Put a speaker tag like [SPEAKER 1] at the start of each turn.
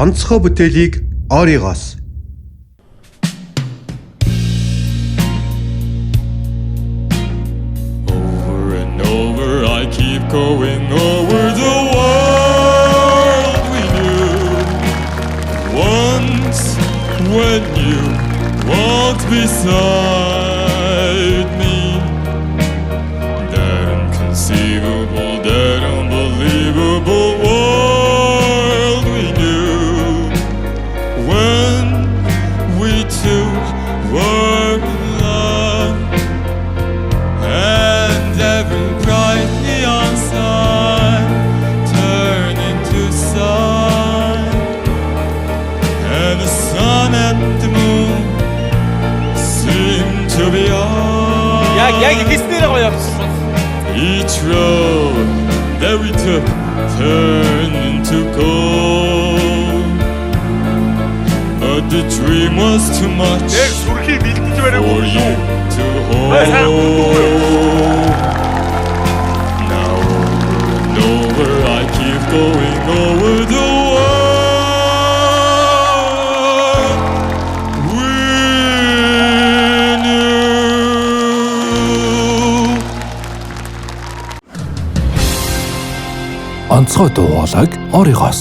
[SPEAKER 1] онцгой бүтээлийг оригоос.
[SPEAKER 2] Over and over I keep going over the world we knew. Once when you walked beside me, that inconceivable, that unbelievable world we knew. When we two were in love, and every bright neon sign turned into sun, and the sun and the moon seemed to be on.
[SPEAKER 3] Яг хийснээр гоё явсан бол.
[SPEAKER 2] Each road that we took turned into gold, but the dream was too much
[SPEAKER 3] Яг сүрхий бэлдэж
[SPEAKER 2] for
[SPEAKER 3] барайгүй
[SPEAKER 2] you
[SPEAKER 3] юу?
[SPEAKER 2] to
[SPEAKER 3] сайн
[SPEAKER 2] hold. Now over and over I keep going over the world we knew.
[SPEAKER 4] Онцгой дуу хоолойг оригоос.